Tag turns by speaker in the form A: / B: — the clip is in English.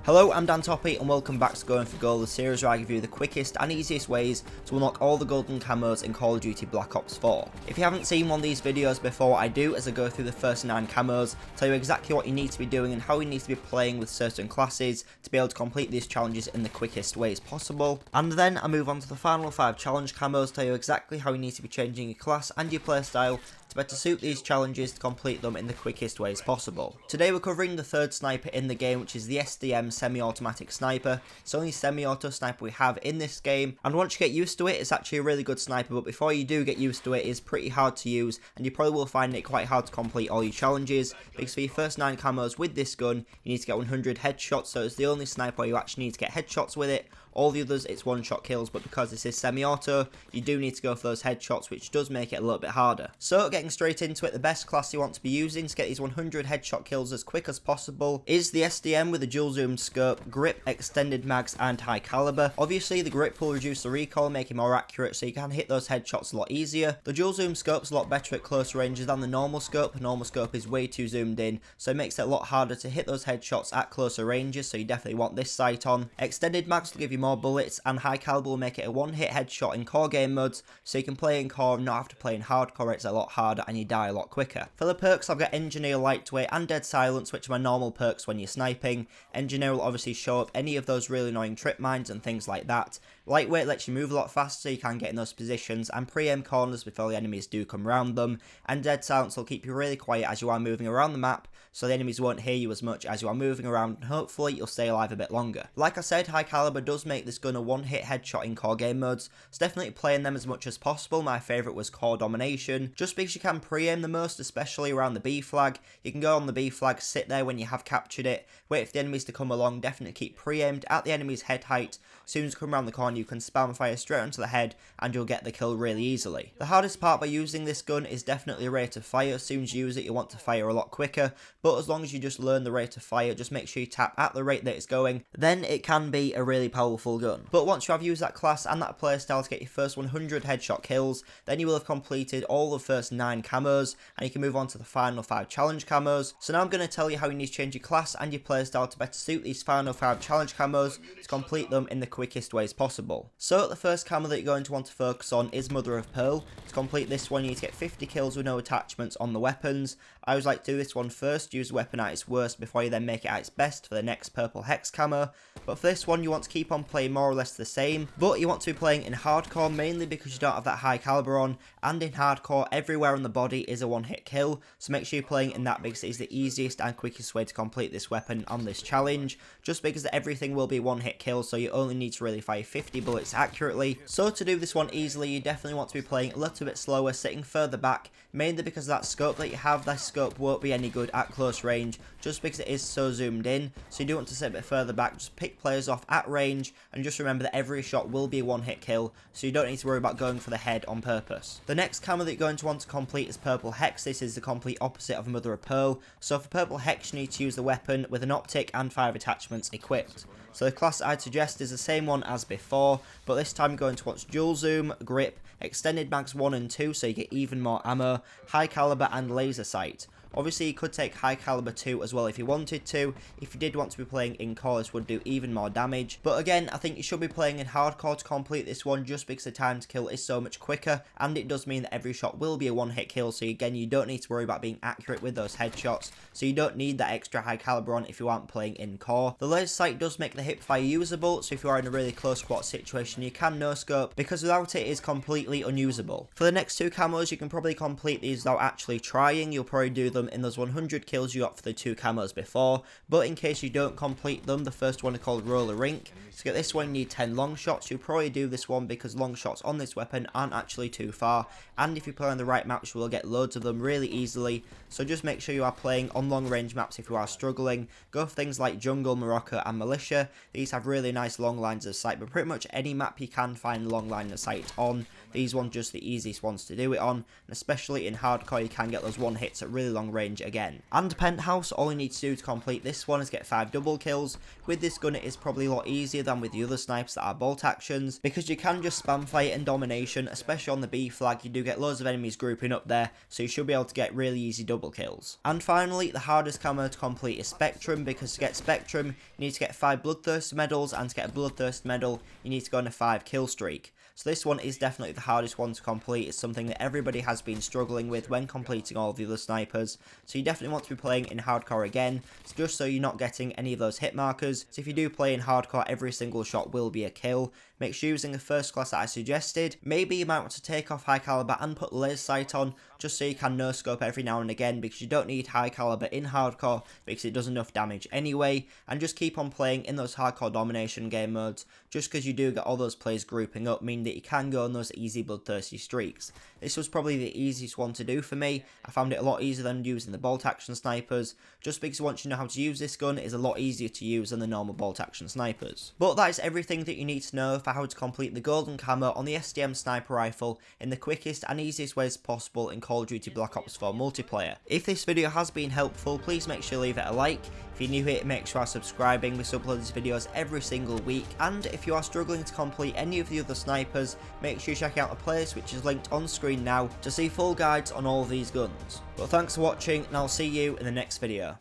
A: Hello, I'm Dan Toppy and welcome back to Going for Gold, the series where I give you the quickest and easiest ways to unlock all the golden camos in Call of Duty Black Ops 4. If you haven't seen one of these videos before, I do, as I go through the first 9 camos, tell you exactly what you need to be doing and how you need to be playing with certain classes to be able to complete these challenges in the quickest ways possible. And then I move on to the final 5 challenge camos, tell you exactly how you need to be changing your class and your playstyle to better suit these challenges to complete them in the quickest ways possible. Today we're covering the third sniper in the game, which is the Sdm Semi-Automatic Sniper. It's the only semi-auto sniper we have in this game, and once you get used to it, it's actually a really good sniper, but before you do get used to it, it's pretty hard to use, and you probably will find it quite hard to complete all your challenges, because for your first 9 camos with this gun, you need to get 100 headshots, so it's the only sniper where you actually need to get headshots with it. All the others, it's one-shot kills, but because this is semi-auto, you do need to go for those headshots, which does make it a little bit harder. So, getting straight into it, the best class you want to be using to get these 100 headshot kills as quick as possible is the SDM with a dual zoom scope, grip, extended mags, and high caliber. Obviously, the grip will reduce the recoil, make it more accurate, so you can hit those headshots a lot easier. The dual zoom scope's a lot better at close ranges than the normal scope. The normal scope is way too zoomed in, so it makes it a lot harder to hit those headshots at closer ranges, so you definitely want this sight on. Extended mags will give you more bullets, and high caliber will make it a one-hit headshot in core game modes, so you can play in core and not have to play in hardcore. It's a lot harder and you die a lot quicker. For the perks, I've got Engineer, Lightweight, and Dead Silence, which are my normal perks when you're sniping. Engineer will obviously show up any of those really annoying trip mines and things like that. Lightweight lets you move a lot faster, so you can get in those positions and pre-aim corners before the enemies do come around them. And Dead Silence will keep you really quiet as you are moving around the map, so the enemies won't hear you as much as you are moving around, and hopefully you'll stay alive a bit longer. Like I said, high caliber does make this gun a one-hit headshot in core game modes, so definitely playing them as much as possible. My favourite was core domination, just because you can pre-aim the most, especially around the B flag. You can go on the B flag, sit there when you have captured it, wait for the enemies to come along, definitely keep pre-aimed at the enemy's head height. As soon as you come around the corner, you can spam fire straight onto the head and you'll get the kill really easily. The hardest part by using this gun is definitely the rate of fire. As soon as you use it, you want to fire a lot quicker, but as long as you just learn the rate of fire, just make sure you tap at the rate that it's going, then it can be a really powerful gun. But once you have used that class and that playstyle to get your first 100 headshot kills, then you will have completed all the first 9 camos, and you can move on to the final 5 challenge camos. So now I'm going to tell you how you need to change your class and your playstyle to better suit these final 5 challenge camos to complete them in the quickest ways possible. So the first camo that you're going to want to focus on is Mother of Pearl. To complete this one, you need to get 50 kills with no attachments on the weapons. I always like to do this one first, use the weapon at its worst before you then make it at its best for the next purple hex camo. But for this one, you want to keep on playing more or less the same, but you want to be playing in hardcore, mainly because you don't have that high caliber on, and in hardcore, everywhere on the body is a one-hit kill, so make sure you're playing in that because it is the easiest and quickest way to complete this weapon on this challenge, just because everything will be one-hit kill, so you only need to really fire 50 bullets accurately. So to do this one easily, you definitely want to be playing a little bit slower, sitting further back, mainly because of that scope that you have. That scope won't be any good at close range, just because it is so zoomed in, so you do want to sit a bit further back. Just pick players off at range, and just remember that every shot will be a one-hit kill, so you don't need to worry about going for the head on purpose. The next camo that you're going to want to complete is Purple Hex. This is the complete opposite of Mother of Pearl, so for Purple Hex you need to use the weapon with an optic and 5 attachments equipped. So the class I'd suggest is the same one as before, but this time you're going to want dual zoom, grip, extended mags 1 and 2 so you get even more ammo, high caliber, and laser sight. Obviously you could take high caliber 2 as well if you wanted to. If you did want to be playing in core, this would do even more damage. But again, I think you should be playing in hardcore to complete this one, just because the time to kill is so much quicker, and it does mean that every shot will be a one-hit kill, so again, you don't need to worry about being accurate with those headshots, so you don't need that extra high caliber on if you aren't playing in core. The laser sight does make the hipfire usable, so if you are in a really close squat situation, you can no scope, because without it is completely unusable. For the next 2 camos, you can probably complete these without actually trying. You'll probably do them in those 100 kills you got for the 2 camos before, but in case you don't complete them, the first one is called Roller Rink. To get this one you need 10 long shots. You'll probably do this one because long shots on this weapon aren't actually too far, and if you play on the right maps you will get loads of them really easily, so just make sure you are playing on long range maps if you are struggling. Go for things like Jungle, Morocco, and Militia. These have really nice long lines of sight, but pretty much any map you can find long line of sight on. these ones just the easiest ones to do it on, and especially in hardcore you can get those one hits at really long range again. And Penthouse, all you need to do to complete this one is get 5 double kills. With this gun it is probably a lot easier than with the other snipers that are bolt actions, because you can just spam fire and domination, especially on the B flag. You do get loads of enemies grouping up there, so you should be able to get really easy double kills. And finally, the hardest camo to complete is Spectrum, because to get Spectrum you need to get 5 Bloodthirsty medals, and to get a Bloodthirsty medal you need to go on a 5 kill streak. So this one is definitely the hardest one to complete. It's something that everybody has been struggling with when completing all of the other snipers. So you definitely want to be playing in hardcore again, just so you're not getting any of those hit markers. So if you do play in hardcore, every single shot will be a kill. Make sure you're using the first class that I suggested. Maybe you might want to take off high caliber and put laser sight on, just so you can no scope every now and again, because you don't need high caliber in hardcore because it does enough damage anyway. And just keep on playing in those hardcore domination game modes, just because you do get all those players grouping up, meaning that you can go on those easy bloodthirsty streaks. This was probably the easiest one to do for me. I found it a lot easier than using the bolt action snipers, just because once you know how to use this gun, it is a lot easier to use than the normal bolt action snipers. But that is everything that you need to know for how to complete the golden camo on the SDM sniper rifle in the quickest and easiest ways possible in Call of Duty Black Ops 4 multiplayer. If this video has been helpful, please make sure you leave it a like. If you're new here, make sure you're subscribing. We upload these videos every single week. And if you are struggling to complete any of the other snipers, make sure you check out the playlist, which is linked on screen now, to see full guides on all of these guns. But thanks for watching, and I'll see you in the next video.